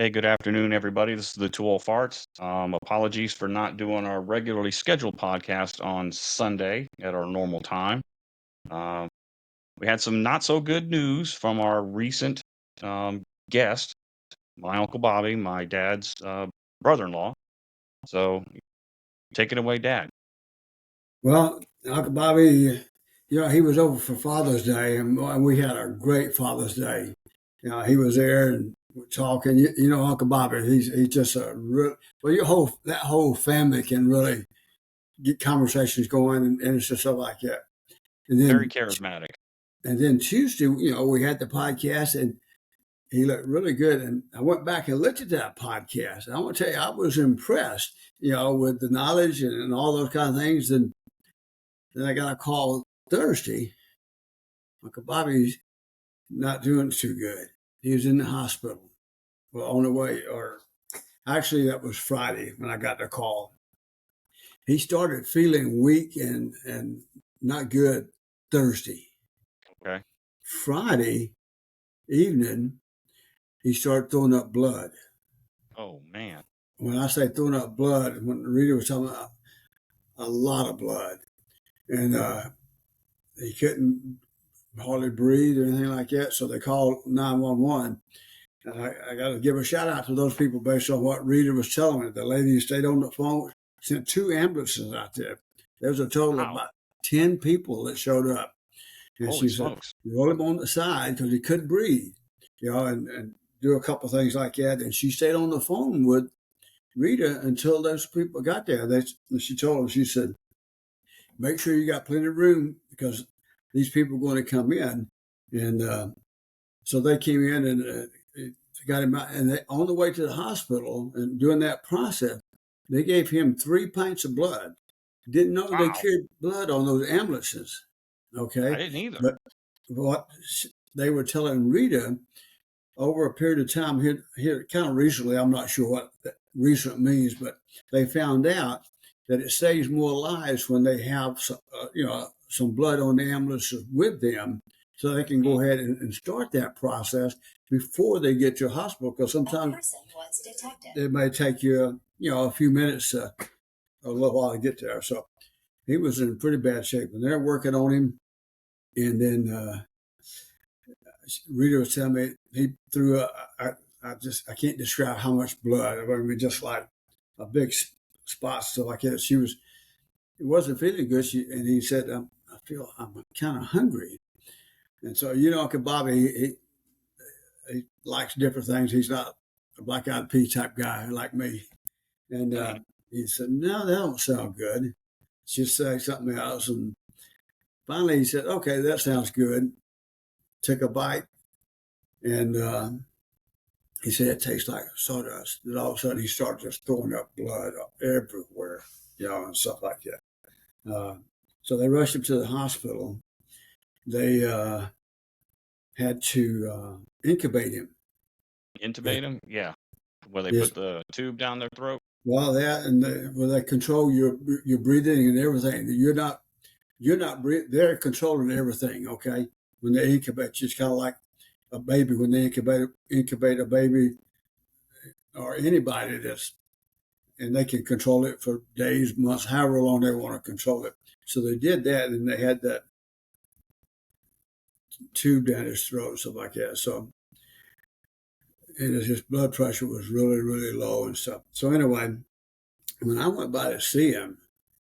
Hey, good afternoon, everybody. This is the Two Old Farts. Apologies for not doing our regularly scheduled podcast on Sunday at our normal time. Um, we had some not so good news from our recent guest, my Uncle Bobby, my dad's brother in law. So take it away, Dad. Well, Uncle Bobby, he was over for Father's Day, and we had a great Father's Day. He was there and we're talking. Uncle Bobby, he's just a real well. That whole family can really get conversations going, and it's just stuff like that. And Very then charismatic. Tuesday, we had the podcast, and he looked really good. And I went back and looked at that podcast. And I want to tell you, I was impressed, with the knowledge and all those kind of things. And then I got a call Thursday. Uncle Bobby's not doing too good. He was in the hospital. Well, on the way, or actually, that was Friday when I got the call. He started feeling weak and not good Thursday. Okay. Friday evening, he started throwing up blood. Oh, man. When I say throwing up blood, when Rita was talking about a lot of blood, and he couldn't hardly breathe or anything like that, so they called 911. And I got to give a shout out to those people based on what Rita was telling me. The lady who stayed on the phone sent two ambulances out there. There was a total of Wow. about 10 people that showed up. And Holy she said, smokes. roll him on the side because he couldn't breathe, and do a couple of things like that. And she stayed on the phone with Rita until those people got there. She told him, she said, make sure you got plenty of room because these people are going to come in. And so they came in and got him out. And on the way to the hospital and doing that process, they gave him 3 pints of blood. Didn't know they Wow. carried blood on those ambulances. I Okay. didn't either. But what they were telling Rita over a period of time here kind of recently, I'm not sure what that recent means, but they found out that it saves more lives when they have some blood on the ambulances with them, so they can Hmm. go ahead and start that process before they get to a hospital. Because sometimes it may take you a few minutes, a little while to get there. So he was in pretty bad shape, and they're working on him. And then Rita was telling me he threw up. I can't describe how much blood. I mean, just like a big spot, stuff like that. He wasn't feeling good. And he said, I feel I'm kind of hungry. And so, Uncle Bobby, he likes different things. He's not a black eyed pea type guy like me. And Hmm. he said, no, that don't sound good. Just say something else. And finally he said, okay, that sounds good. Took a bite. And he said it tastes like sawdust. Then all of a sudden he started just throwing up blood everywhere, and stuff like that. So they rushed him to the hospital. They had to incubate him. Intubate him? Yeah. Where they Yes. put the tube down their throat? Well, they control your breathing and everything. You're not breathing. They're controlling everything. Okay, when they incubate, you, it's kind of like a baby when they incubate a baby or anybody and they can control it for days, months, however long they want to control it. So they did that, and they had that tube down his throat and stuff like that. So, and his blood pressure was really, really low and stuff. So anyway, when I went by to see him,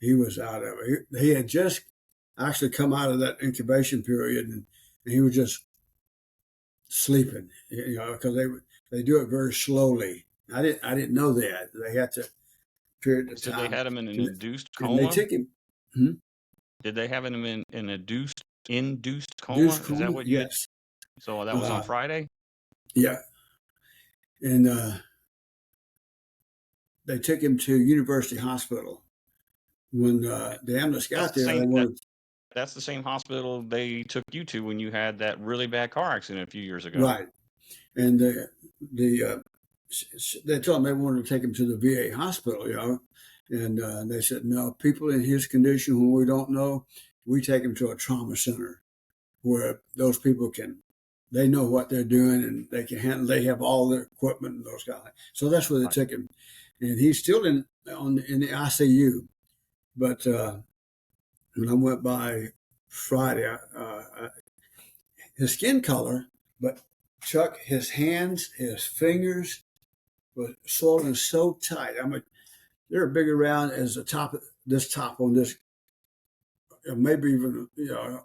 he was out of it. He had just actually come out of that incubation period, and he was just sleeping, because they do it very slowly. I didn't know that they had to period of So they time, had him in an and, induced and they coma? took him. Hmm? Did they have him in an induced Deuce coma? Is that coma, what you had? yes, So that was on uh, Friday? yeah, and they took him to University Hospital. When the ambulance That's got the there, they same that wanted that's the same hospital they took you to when you had that really bad car accident a few years ago. right, and they told him they wanted to take him to the VA hospital, and they said no. People in his condition, whom we don't know, we take him to a trauma center where those people can they know what they're doing and they can handle. They have all their equipment and those kind of things. So that's where they Right. took him, and he's still in the ICU. But when I went by Friday, his skin color, but Chuck, his hands, his fingers was swollen so tight. I mean, they're big around as the top, this top on this, maybe even and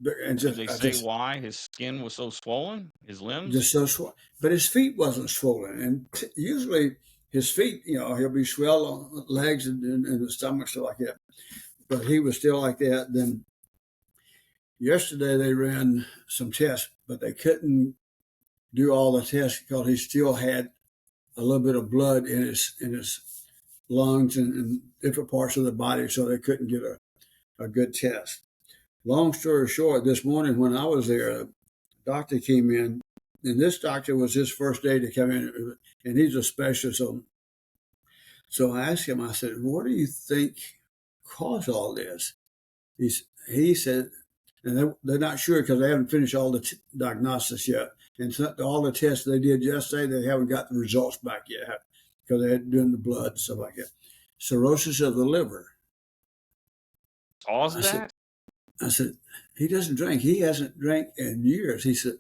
Did just they I say just why his skin was so swollen? His limbs? just so swollen. But his feet wasn't swollen, and usually his feet, he'll be swelled on legs and the stomach, stuff like that. But he was still like that. Then yesterday they ran some tests, but they couldn't do all the tests because he still had a little bit of blood in his lungs and different parts of the body, so they couldn't get a good test. Long story short, this morning when I was there, a doctor came in, and this doctor was his first day to come in, and he's a specialist. So I asked him, I said, "What do you think caused all this?" He said, and they're not sure because they haven't finished all the diagnosis yet. And so all the tests they did yesterday, they haven't got the results back yet because they're doing the blood and stuff like that. Cirrhosis of the liver. Caused I said, that? I said, he doesn't drink. He hasn't drank in years. He said,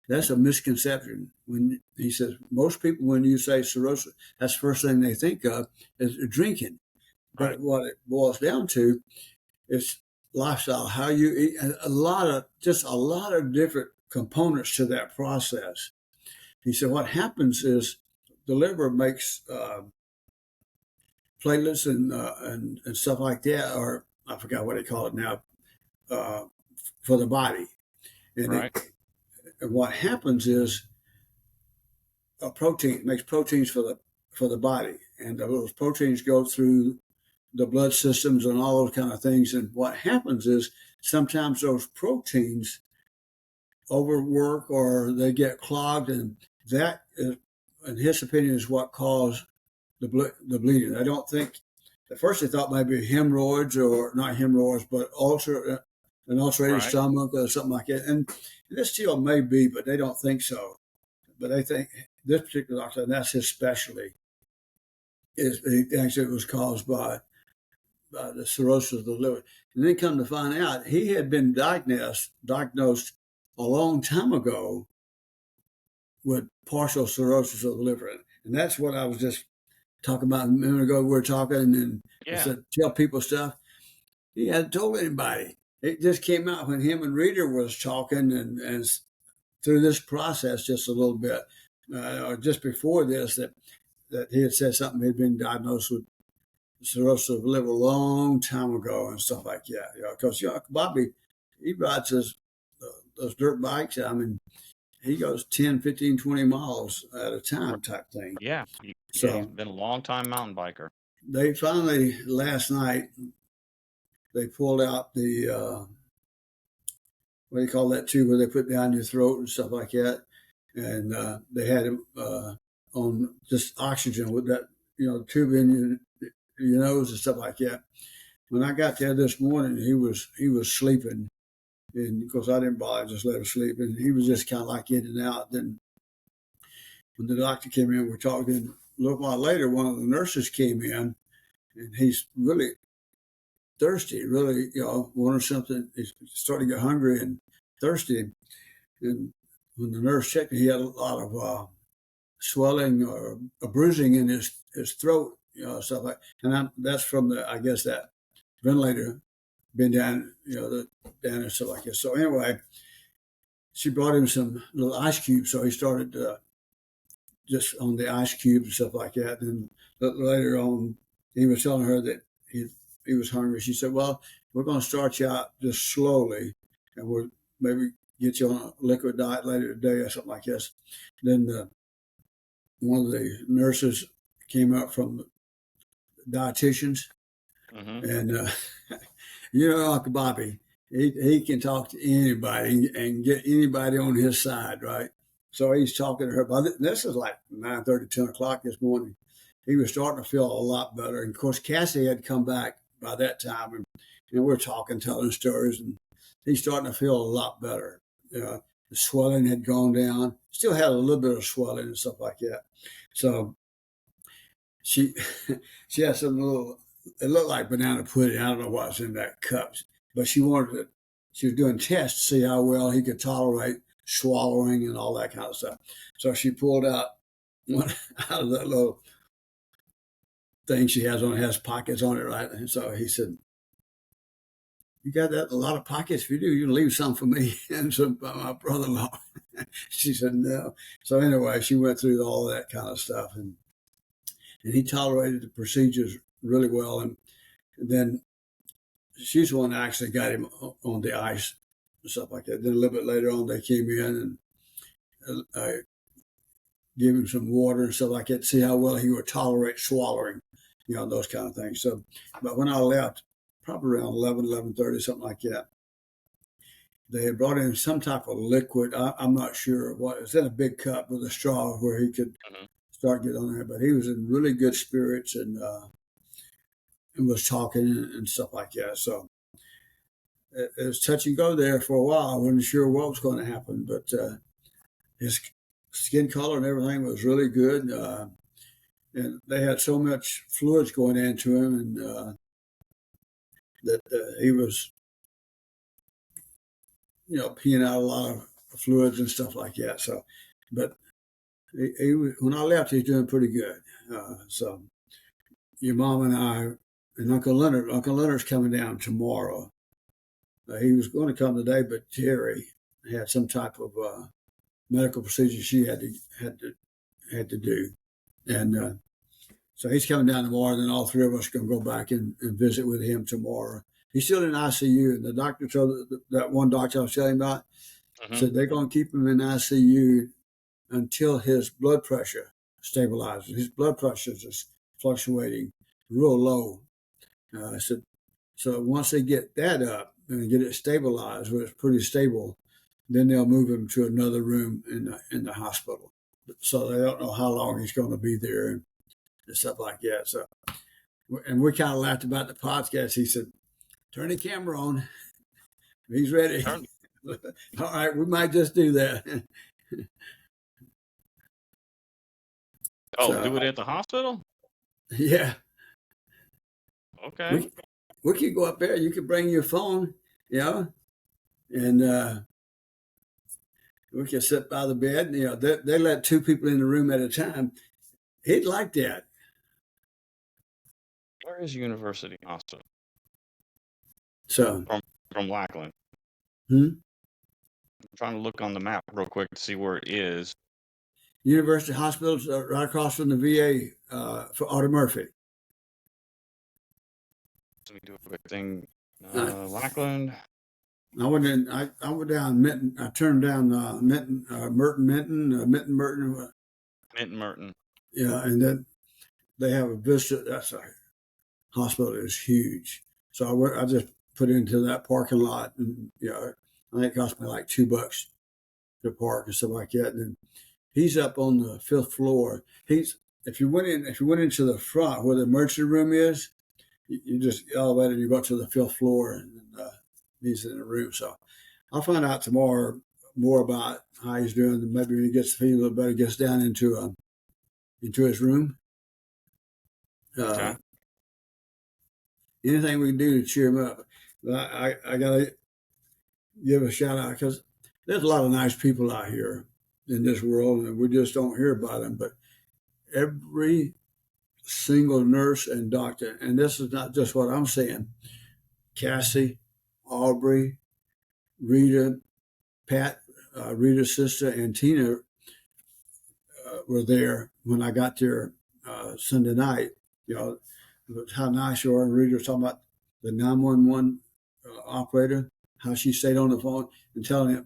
that's a misconception. When he says most people, when you say cirrhosis, that's the first thing they think of is drinking. Right. But what it boils down to is lifestyle, how you eat, and a lot of different components to that process. He said what happens is the liver makes platelets and stuff like that, or I forgot what they call it now, uh, for the body. Right. And what happens is a protein makes proteins for the body, and those proteins go through the blood systems and all those kind of things. And what happens is sometimes those proteins overwork or they get clogged, and that is, in his opinion, is what caused the bleeding. I don't think at first they thought maybe hemorrhoids or not hemorrhoids, but an ulcerated Right. stomach or something like that. And this still may be, but they don't think so. But they think this particular doctor, and that's his specialty, is he thinks it was caused by the cirrhosis of the liver. And then come to find out, he had been diagnosed a long time ago with partial cirrhosis of the liver. And that's what I was just talking about a minute ago. We were talking, and I Yeah. said, tell people stuff. He hadn't told anybody. It just came out when him and Rita was talking, and through this process just a little bit, or just before this, that he had said something. He'd been diagnosed with cirrhosis of the liver a long time ago and stuff like that. Because Bobby, he rides those dirt bikes. I mean, he goes 10, 15, 20 miles at a Right. time type thing. Yeah. Yeah. He's So been a long time mountain biker. they finally, last night, they pulled out the, what do you call that tube where they put down your throat and stuff like that. And they had him on just oxygen with that, tube in your nose and stuff like that. When I got there this morning, he was sleeping, and of course I didn't bother, just let him sleep, and he was just kind of like in and out. Then when the doctor came in, we're talking. A little while later, one of the nurses came in, and he's really thirsty, really, wanted something. He's starting to get hungry and thirsty, and when the nurse checked, he had a lot of swelling or a bruising in his throat, stuff like. And that's from I guess that ventilator been down, down and stuff like this. So anyway, she brought him some little ice cubes, so he started just on the ice cubes and stuff like that. And later on, he was telling her that he was hungry. She said, "Well, we're going to start you out just slowly, and we'll maybe get you on a liquid diet later today or something like this." Then one of the nurses came up from the dietitians, Mm-hmm. and Uncle Bobby, he can talk to anybody and get anybody on his side, right? So he's talking to her. This is like 9:30, 10 o'clock this morning. He was starting to feel a lot better. And of course, Cassie had come back by that time, and we're talking, telling stories, and he's starting to feel a lot better. The swelling had gone down. Still had a little bit of swelling and stuff like that. So she she had some little. It looked like banana pudding. I don't know what's in that cup, but she wanted it. She was doing tests to see how well he could tolerate swallowing and all that kind of stuff. So she pulled out one out of that little thing she has on. It has pockets on it, right? And so he said, "You got that a lot of pockets? If you do, you can leave some for me and some for my brother-in-law." She said, "No." So anyway, she went through all that kind of stuff, and he tolerated the procedures really well. And then she's the one that actually got him on the ice and stuff like that. Then a little bit later on, they came in and gave him some water and stuff like that to see how well he would tolerate swallowing, those kind of things. So, but when I left, probably around 11:30, something like that, they had brought in some type of liquid. I'm not sure what. It's in a big cup with a straw where he could Mhm. start getting on there. But he was in really good spirits and was talking and stuff like that. So it was touch and go there for a while. I wasn't sure what was going to happen, but his skin color and everything was really good. And they had so much fluids going into him, and that he was, peeing out a lot of fluids and stuff like that. So, but when I left, he's doing pretty good. So your mom and I and Uncle Leonard's coming down tomorrow. He was going to come today, but Terry had some type of medical procedure she had to do, and so he's coming down tomorrow. Then all three of us are going to go back and visit with him tomorrow. He's still in ICU, and the doctor told that one doctor I was telling you about Mhm. said they're going to keep him in ICU until his blood pressure stabilizes. His blood pressure is just fluctuating real low. I said, so once they get that up and get it stabilized, where it's pretty stable, then they'll move him to another room in the hospital. So they don't know how long he's going to be there and stuff like that. So, and we kind of laughed about the podcast. He said, "Turn the camera on. He's ready." Turn- All right, we might just do that. Oh, So do it at the hospital? yeah, Okay. we we could go up there. You could bring your phone, and we could sit by the bed. They let two people in the room at a time. He'd like that. Where is University Hospital? So, From Lackland. hmm? I'm trying to look on the map real quick to see where it is. University Hospital's right across from the VA for Artie Murphy. Let me do a quick thing. Uh, Lackland. I went in. I went down Minton. I turned down Minton, Minton Merton. Minton Merton. Yeah, and then they have a vista. That's a hospital is huge. So I just put into that parking lot, and I think it cost me like $2 to park and stuff like that. And then he's up on the fifth floor. If you went into the front where the emergency room is, you just elevate and you go up to the fifth floor, and he's in the room. So I'll find out tomorrow more about how he's doing. And maybe when he gets feeling a little better, gets down into his room. Okay. Anything we can do to cheer him up. But I gotta give a shout out because there's a lot of nice people out here in this world, and we just don't hear about them. But every single nurse and doctor, and this is not just what I'm saying. Cassie, Aubrey, Rita, Pat, Rita's sister, and Tina were there when I got there Sunday night. How nice you are. And Rita was talking about the 911 operator, how she stayed on the phone and telling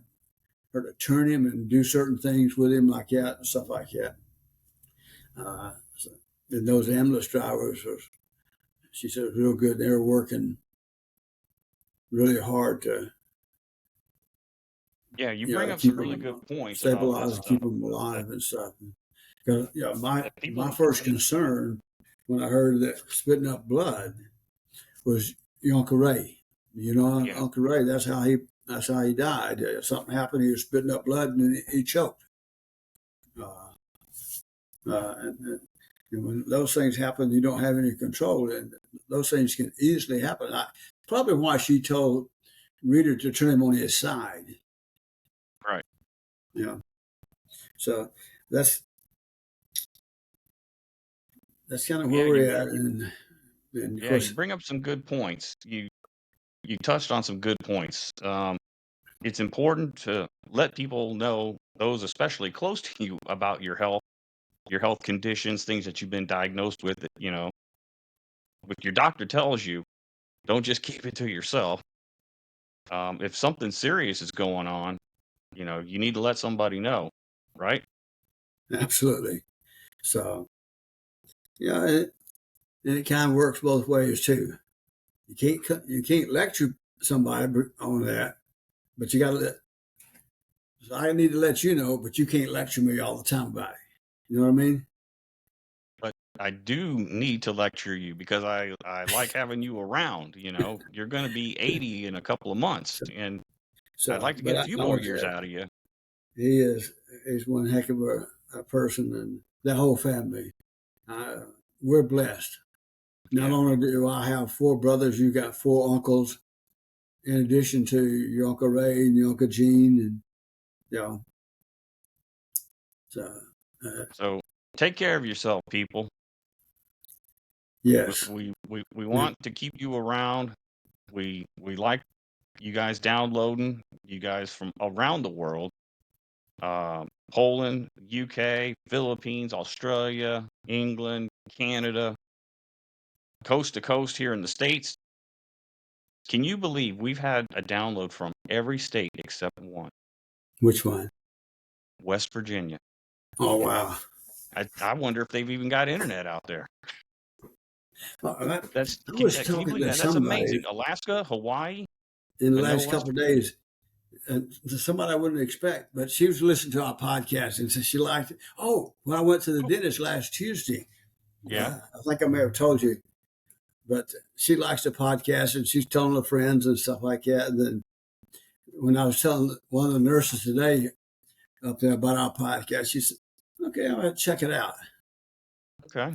her to turn him and do certain things with him like that and stuff like that. So, and those ambulance drivers, she said, it was real good. They were working really hard to, Yeah, you bring up keep some really them good points about this stabilized and keep stuff. them alive and stuff. Because my That people, first concern when I heard that spitting up blood was Uncle Ray. yeah, Uncle Ray. That's how he That's how he died. Something happened. He was spitting up blood and he choked. Uh, and when those things happen, you don't have any control, and those things can easily happen. Probably why she told Reader to turn him on his side. Right. Yeah. So that's kind of where Yeah, we're at, and of you course, bring up some good points. You touched on some good points. It's important to let people know, those especially close to you, about your health conditions, things that you've been diagnosed with. If your doctor tells you, don't just keep it to yourself. If something serious is going on, you need to let somebody know, right? absolutely. So yeah, and it kind of works both ways too. You can't lecture somebody on that, but you got to let. So I need to let you know, but you can't lecture me all the time about it. You know what I mean? But I do need to lecture you because I like having you around. You're going to be 80 in a couple of months, So, and I'd so like to but get a few I more want to years say out of you. he's one heck of a person, and the whole family. Uh, we're blessed. Not Yeah. only do I have four brothers, you got four uncles, in addition to your Uncle Ray and your Uncle Gene, and you know, so So take care of yourself, people. yes, We want to keep you around. We like you guys downloading, you guys from around the world, Poland, UK, Philippines, Australia, England, Canada, coast to coast here in the States. Can you believe we've had a download from every state except one? which one? West Virginia. Oh wow! I wonder if they've even got internet out there. I That's was can you talking believe to that? That's amazing. somebody Alaska, Hawaii, in the but no last West couple of Virginia. days, and somebody I wouldn't expect, but she was listening to our podcast and said she liked it. Oh, when I went to the Oh, dentist last Tuesday, yeah. I think I may have told you, but she likes the podcast and she's telling her friends and stuff like that. And then when I was telling one of the nurses today up there about our podcast, she said, "Okay, I'm gonna check it out." Okay.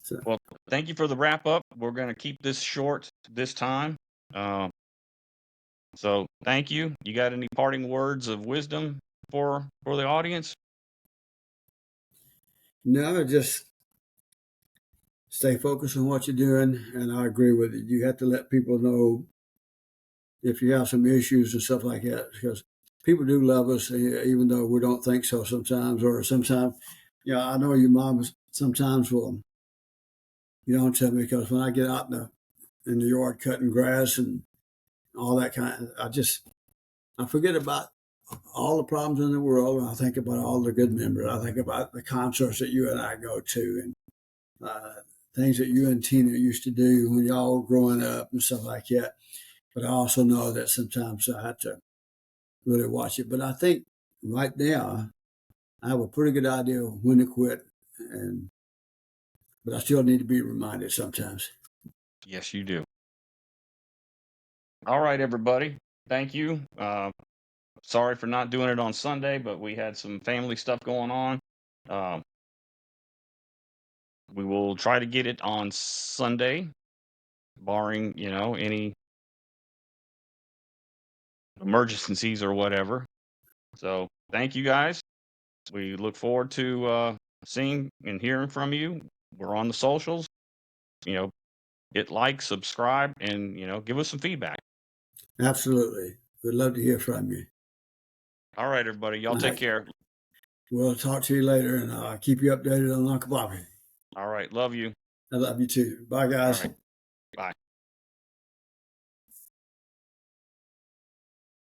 So Well, thank you for the wrap up. We're going to keep this short this time. Um, so thank you. You got any parting words of wisdom for the audience? no, just stay focused on what you're doing, and I agree with it. You have to let people know if you have some issues and stuff like that, because people do love us, even though we don't think so sometimes. Or sometimes, I know your mom sometimes will, tell me because when I get out in the yard cutting grass and all that I forget about all the problems in the world, and I think about all the good memories. I think about the concerts that you and I go to, and uh, things that you and Tina used to do when y'all were growing up and stuff like that. But I also know that sometimes I have to really watch it. But I think right now I have a pretty good idea of when to quit, and but I still need to be reminded sometimes. Yes, you do. All right, everybody. Thank you. Sorry for not doing it on Sunday, but we had some family stuff going on. Um, we will try to get it on Sunday, barring, any emergencies or whatever. So thank you guys. We look forward to seeing and hearing from you. We're on the socials. You know, hit like, subscribe, and give us some feedback. Absolutely. We'd love to hear from you. All right, everybody. Y'all All take right. care. We'll talk to you later, and I'll keep you updated on Uncle Bobby. All right. Love you. I love you too. Bye, All guys. right. Bye.